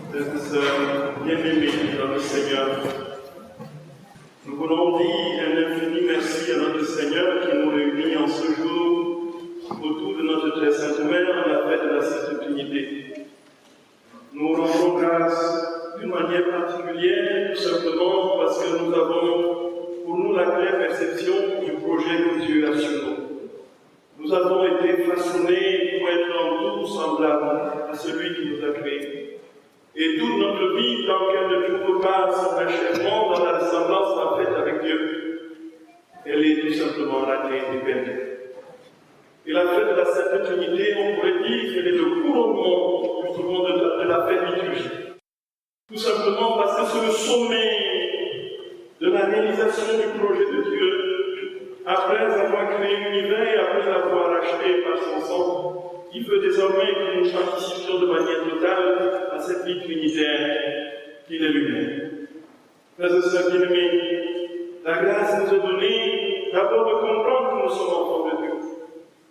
frères et sœurs bien-aimés dans le Seigneur, nous voulons dire un infini merci à notre Seigneur qui nous réunit en ce jour autour de notre très sainte Mère à la fête de la Sainte Trinité. Nous rendons grâce d'une manière particulière, tout simplement parce que nous avons pour nous la claire perception du projet que Dieu a sur nous. Nous avons été façonnés pour être en tout semblables à celui qui nous a créés. Et toute notre vie, tant qu'elle ne trouve pas son achèvement dans la ressemblance parfaite avec Dieu, elle est tout simplement ratée et perdue. Et la fête de la Sainte Trinité, on pourrait dire qu'elle est le couronnement justement de la fête liturgique. Tout simplement parce que c'est le sommet de la réalisation du projet de Dieu, après avoir créé l'univers et après l'avoir racheté par son sang, il veut désormais que nous participions de manière totale à cette vie trinitaire qu'il est lui-même. Frères et sœurs bien-aimés, la grâce nous est donnée d'abord de comprendre que nous sommes enfants de Dieu.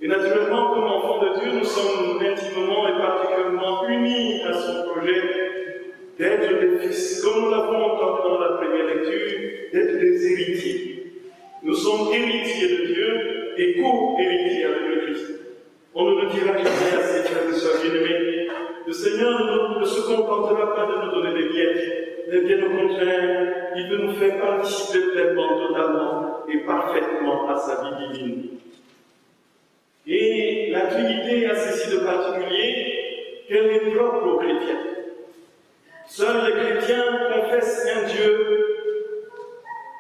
Et naturellement, comme enfants de Dieu, nous sommes intimement et particulièrement unis à son projet d'être des fils, comme nous l'avons entendu dans la première lecture, d'être des héritiers. Nous sommes héritiers de Dieu et co-héritiers avec le Christ. On ne le dira jamais assez, frères et sœurs bien-aimés. Le Seigneur ne se contentera pas de nous donner des miettes, mais bien au contraire, il veut nous faire participer pleinement, totalement et parfaitement à sa vie divine. Et la Trinité a ceci de particulier qu'elle est propre aux chrétiens. Seuls les chrétiens confessent un Dieu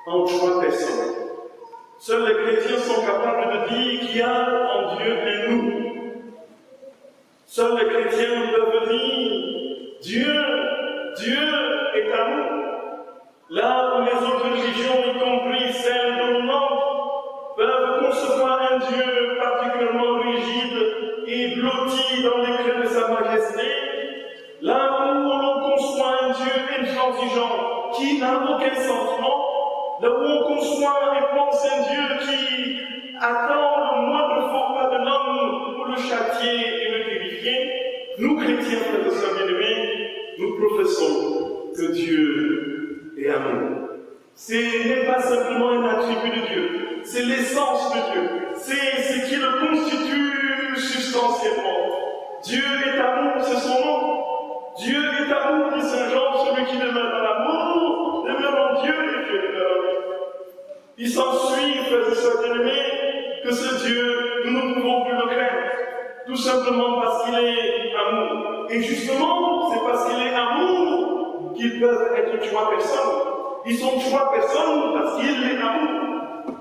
en 3 personnes. Seuls les chrétiens sont capables de dire qu'il y a en Dieu un nous. Seuls les chrétiens peuvent dire Dieu est amour. Là où les autres religions, y compris celles dominantes, peuvent concevoir un Dieu particulièrement rigide et blotti dans les creux de sa majesté, là où l'on conçoit un Dieu intransigeant qui n'a aucun sentiment, là où on conçoit et pense un Dieu qui attend le moindre faux pas de l'homme pour le châtier et le purifier, nous chrétiens, frères et sœurs bien-aimés, nous professons que Dieu est amour. Ce n'est pas simplement un attribut de Dieu, c'est l'essence de Dieu, c'est ce qui le constitue substantiellement. Dieu est amour, c'est son nom. Dieu est amour, dit Saint Jean, celui qui demeure dans l'amour, demeure en Dieu et Dieu demeure en lui. Il s'ensuit, frères et sœurs bien-aimés, que ce Dieu, nous ne pouvons plus le craindre, tout simplement parce qu'il est amour. Et justement, c'est parce qu'il est amour qu'ils peuvent être 3 personnes. Ils sont 3 personnes parce qu'il est amour.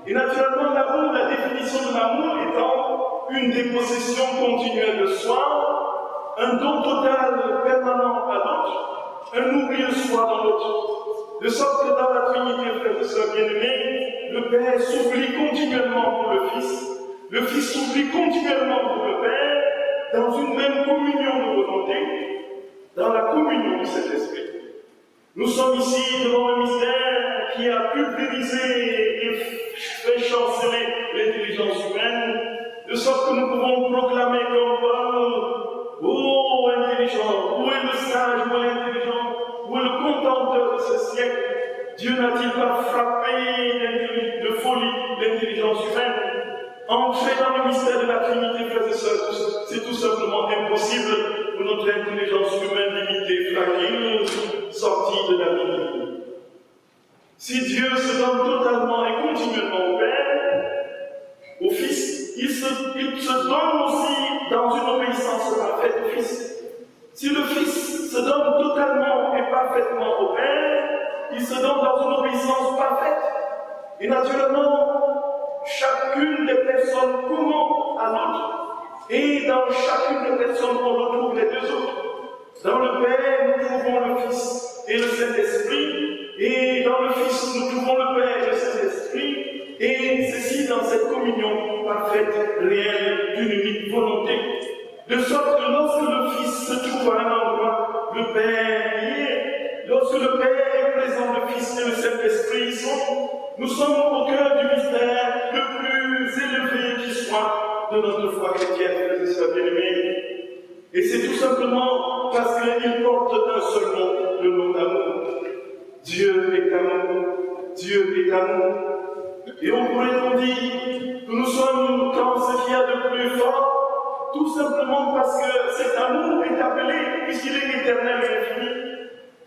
Et naturellement, l'amour, la définition de l'amour étant une dépossession continuelle de soi, un don total permanent à l'autre, un oublieux soi dans l'autre. De sorte que dans la Trinité, frères et sœurs bien-aimés, le Père s'oublie continuellement pour le Fils s'oublie continuellement pour le Père, dans une même communion de volonté, dans la communion de cet esprit. Nous sommes ici devant un mystère qui a pulvérisé et fait chanceler l'intelligence humaine, de sorte que nous pouvons proclamer comme Paul, ô intelligent, où est le sage, où est l'intelligent, où est le contenteur de ce siècle? Dieu n'a-t-il pas frappé de folie l'intelligence humaine? Entrer dans le mystère de la Trinité, frères et sœurs, c'est tout simplement impossible pour notre intelligence humaine limitée, fragile, sortie de la vie. Si Dieu se donne totalement et continuellement au Père, au Fils, il se donne aussi dans une obéissance parfaite au Fils. Si le Fils se donne totalement et parfaitement au Père, il se donne dans une obéissance parfaite. Et naturellement, chacune des personnes commande à l'autre. Et dans chacune des personnes, on retrouve les 2 autres. Dans le Père, nous trouvons le Fils et le Saint-Esprit. Et dans le Fils, nous trouvons le Père et le Saint-Esprit. Et ceci dans cette communion parfaite, réelle, d'une unique volonté. De sorte que lorsque le Fils se trouve à un endroit, le Père y est. Lorsque le Père est présent, le Fils et le Saint-Esprit y sont. Nous sommes au cœur du mystère le plus élevé qui soit de notre foi chrétienne, frères et sœurs bien-aimés. Et c'est tout simplement parce qu'il porte un seul nom, Dieu est amour, Dieu est amour. Et on pourrait donc dire que nous sommes dans ce qu'il y a de plus fort, tout simplement parce que cet amour est appelé, puisqu'il est éternel et infini,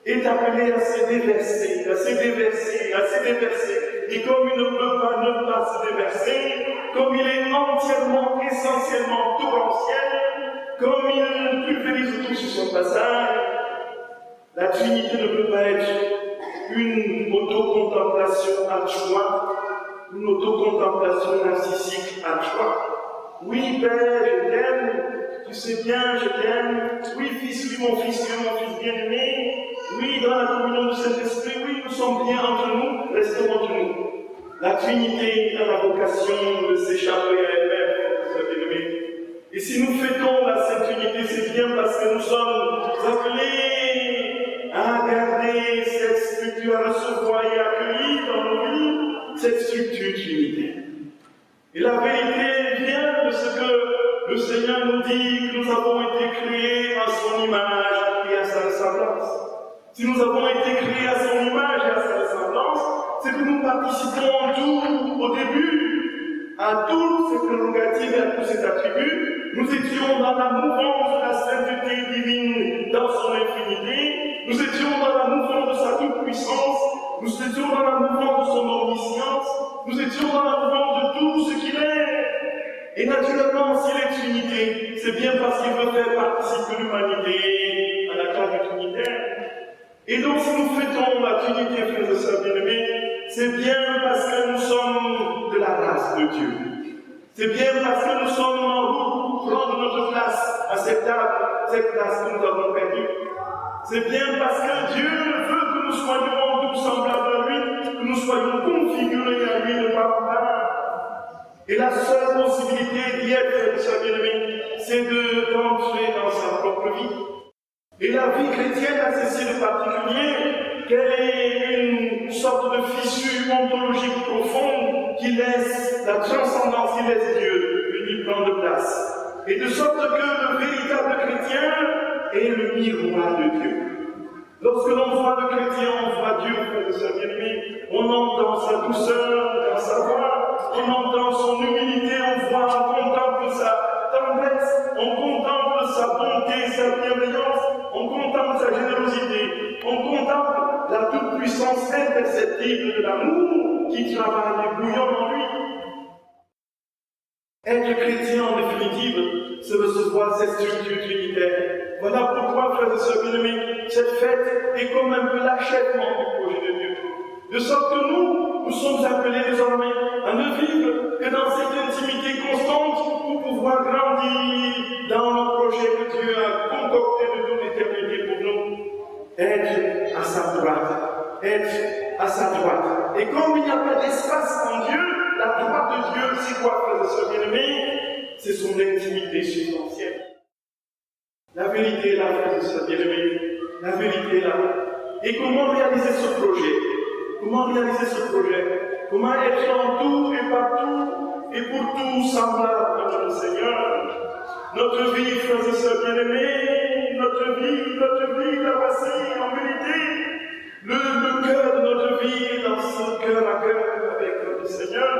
est appelé à se déverser, à se déverser, à se déverser. Et comme il ne peut pas ne pas se déverser, comme il est entièrement, essentiellement torrentiel, comme il pulvérise tout sur son passage, la Trinité ne peut pas être une autocontemplation à joie, une autocontemplation narcissique à joie. Oui, Père, je t'aime, tu sais bien, je t'aime. Oui, Fils, oui, mon Fils bien-aimé. Oui, dans la communion du Saint-Esprit, oui, nous sommes bien entre nous, restons entre nous. La Trinité a la vocation de s'échapper à elle-même, bien-aimé. Et si nous fêtons la Sainte Trinité, c'est bien parce que nous sommes appelés à garder cette structure, à recevoir et accueillir dans nos vies cette structure trinitaire. Et la vérité vient de ce que le Seigneur nous dit, que nous avons été créés à son image et à sa ressemblance. Si nous avons été créés à son image et à sa ressemblance, c'est que nous participons en tout, au début, à toutes ces prérogatives et à tous ces attributs. Nous étions dans la mouvance de la sainteté divine dans son infinité. Nous étions dans la mouvance de sa toute-puissance. Nous étions dans la mouvance de son omniscience. Nous étions dans la mouvance de tout ce qu'il est. Et naturellement, s'il est Trinité, c'est bien parce qu'il veut faire participer l'humanité à la classe trinitaire. Et donc, si nous fêtons la Trinité, frères et sœurs bien-aimés, c'est bien parce que nous sommes de la race de Dieu. C'est bien parce que nous sommes en route pour prendre notre place à cette table, cette place que nous avons perdue. C'est bien parce que Dieu veut que nous soyons tous semblables à lui, que nous soyons configurés à lui de par part. Et la seule possibilité d'y être, frères et sœurs bien-aimés, c'est d'entrer dans sa propre vie. Et la vie chrétienne a ceci de particulier qu'elle est une sorte de fissure ontologique profonde qui laisse la transcendance, qui laisse Dieu venir prendre place. Et de sorte que le véritable chrétien est le miroir de Dieu. Lorsque l'on voit le chrétien, on voit Dieu, frères et sœurs bien-aimés. On entend sa douceur dans sa voix, on entend son humilité, on contemple sa tendresse, on contemple sa bonté, sa bienveillance, on contemple sa générosité, on contemple la toute-puissance imperceptible de l'amour qui travaille et bouillonne en lui. Être chrétien, en définitive, c'est recevoir cette structure trinitaire. Voilà pourquoi, frères et sœurs bien-aimés, cette fête est comme un peu l'achèvement du projet de Dieu. De sorte que nous sommes appelés désormais à ne vivre que dans cette intimité constante pour pouvoir grandir dans le projet que Dieu a concocté de toute éternité pour nous. Être à sa droite. Être à sa droite. Et comme il n'y a pas d'espace en Dieu, la droite de Dieu, c'est quoi, frères et sœurs bien-aimés? C'est son intimité substantielle. La vérité est là, frères et sœurs bien-aimés. La vérité est là. Et comment réaliser ce projet? Comment réaliser ce projet? Comment être en tout et partout et pour tout semblable à notre Seigneur? Notre vie, frères et sœurs bien-aimés, notre vie, la voici en vérité. Le cœur de notre vie est dans ce cœur à cœur avec notre Seigneur.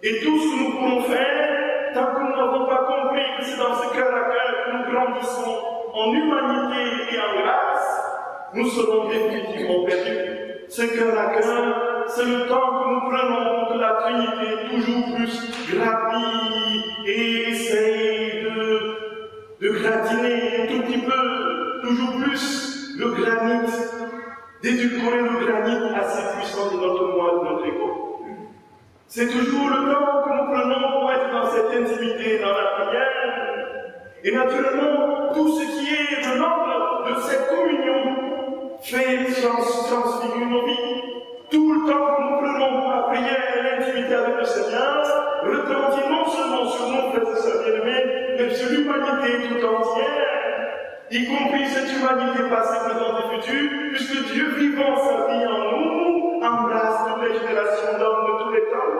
Et tout ce que nous pouvons faire, tant que nous n'avons pas compris que c'est dans ce cœur à cœur que nous grandissons en humanité et en grâce, nous serons définitivement perdus. Ce cœur à cœur, c'est le temps que nous prenons que la Trinité toujours plus gravit et essaye de gratiner un tout petit peu, toujours plus le granit, d'édulcorer le granit assez puissant de notre moi, de notre égo. C'est toujours le temps que nous prenons pour être dans cette intimité, dans la prière. Et naturellement, tout ce qui est de l'ordre de cette communion transfigure nos vies. Tout le temps que nous prenons pour la prière et l'intimité avec le Seigneur, retentit non seulement sur nos frères et sœurs bien-aimés, mais sur l'humanité tout entière, y compris cette humanité passée, présente et future, puisque Dieu vivant sa vie en nous, embrasse toutes les générations d'hommes de tous les temps.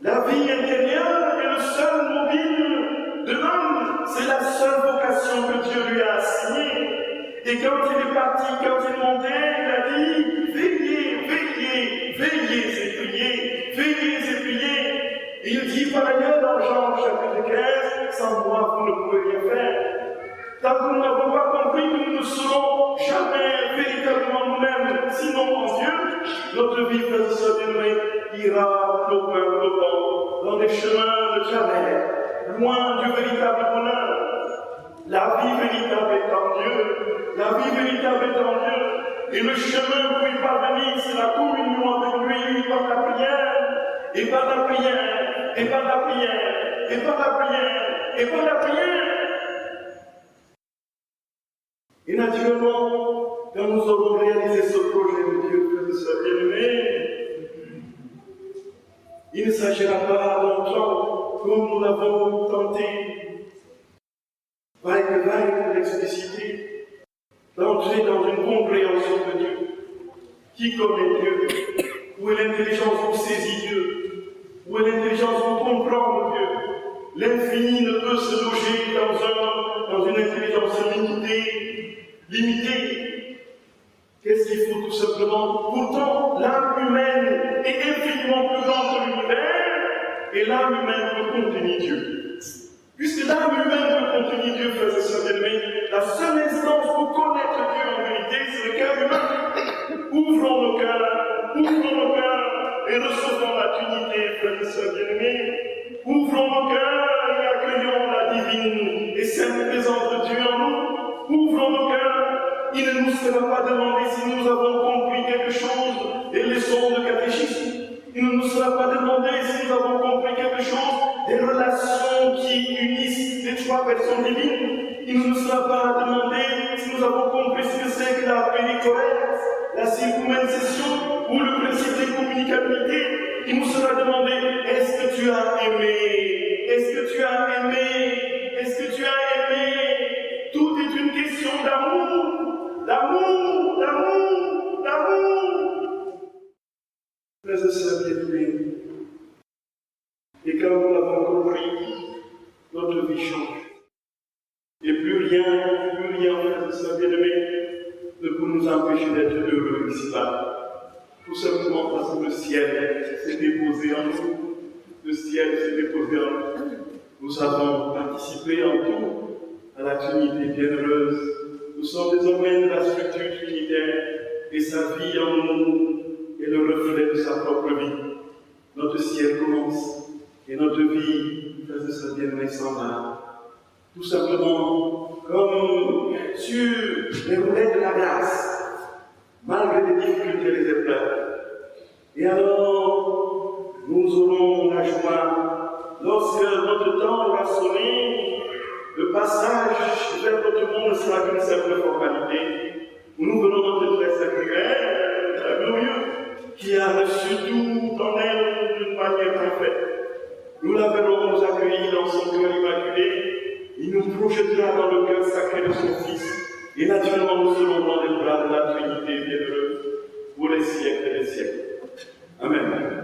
La vie intérieure est le seul mobile de l'homme, c'est la seule vocation que Dieu lui a assignée. Et quand il est parti, quand il est monté, il a dit, veillez, veillez, veillez et priez, veillez et priez. Et il dit par ailleurs dans Jean chapitre 15, sans moi vous ne pouvez rien faire. Tant que nous n'avons pas compris que nous ne serons jamais véritablement nous-mêmes, sinon en Dieu, notre vie, frères et sœurs bien-aimés, ira flottant dans des chemins de travers, loin du véritable bonheur. La vie véritable est en Dieu. La vie véritable est en Dieu. Et le chemin pour y parvenir, c'est la communion avec lui par la prière, et par la prière, et par la prière, et par la prière, et par la prière. Et naturellement, quand nous aurons réalisé ce projet de Dieu, frères et sœurs bien-aimés, il ne s'agira pas longtemps, comme nous l'avons tenté, vaille l'expliciter, d'entrer dans une compréhension de Dieu. Qui connaît Dieu? Où est l'intelligence pour saisir Dieu? Où est l'intelligence pour comprendre Dieu? L'infini ne peut se loger dans une intelligence limitée. Qu'est-ce qu'il faut tout simplement? Pourtant, l'âme humaine est infiniment plus grande que l'univers, et l'âme humaine peut contenir Dieu. Puisque l'âme humaine peut contenir Dieu, frères et sœurs bien-aimés, la seule instance pour connaître Dieu en vérité, c'est le cœur humain. Ouvrons nos cœurs, et recevons la Trinité, frères et sœurs bien-aimés. Ouvrons nos cœurs et accueillons la divine et sainte présence de Dieu en nous. Ouvrons nos cœurs. Il ne nous sera pas demandé si nous avons compris quelque chose des leçons de catéchisme. Il ne nous sera pas demandé si nous avons compris quelque chose des relations qui unissent les trois personnes divines. Il ne nous sera pas demandé si nous avons compris ce que c'est que la péricorèse, la circumcision ou le principe de communicabilité. Il nous sera demandé, est-ce que tu as aimé? Est-ce que tu as aimé? Est-ce que tu as aimé? Tout est une question d'amour, d'amour, d'amour, d'amour. Frères et sœurs bien-aimés, et quand nous l'avons compris, notre vie change. Et plus rien, frères et sœurs bien-aimés, ne peut nous empêcher d'être heureux ici-bas. Tout simplement parce que le ciel s'est déposé en nous. Le ciel s'est déposé en nous. Nous avons participé en tout à la Trinité bienheureuse. Nous sommes désormais de la structure trinitaire et sa vie en nous est le reflet de sa propre vie. Notre ciel commence et notre vie, frères et sœurs bien-aimés, s'en va. Tout simplement comme sur les roulettes de la grâce, malgré les difficultés et les épreuves. Et alors, nous aurons la joie, lorsque notre temps aura sonné, le passage vers notre monde sera qu'une simple formalité, où nous venons notre très sacré, glorieux, qui a reçu tout en elle d'une manière parfaite. Nous la verrons nous accueillir dans son cœur immaculé. Il nous projettera dans le cœur sacré de son Fils. Et naturellement, nous serons dans les bras de la Trinité bienheureuse pour les siècles et les siècles. Amen.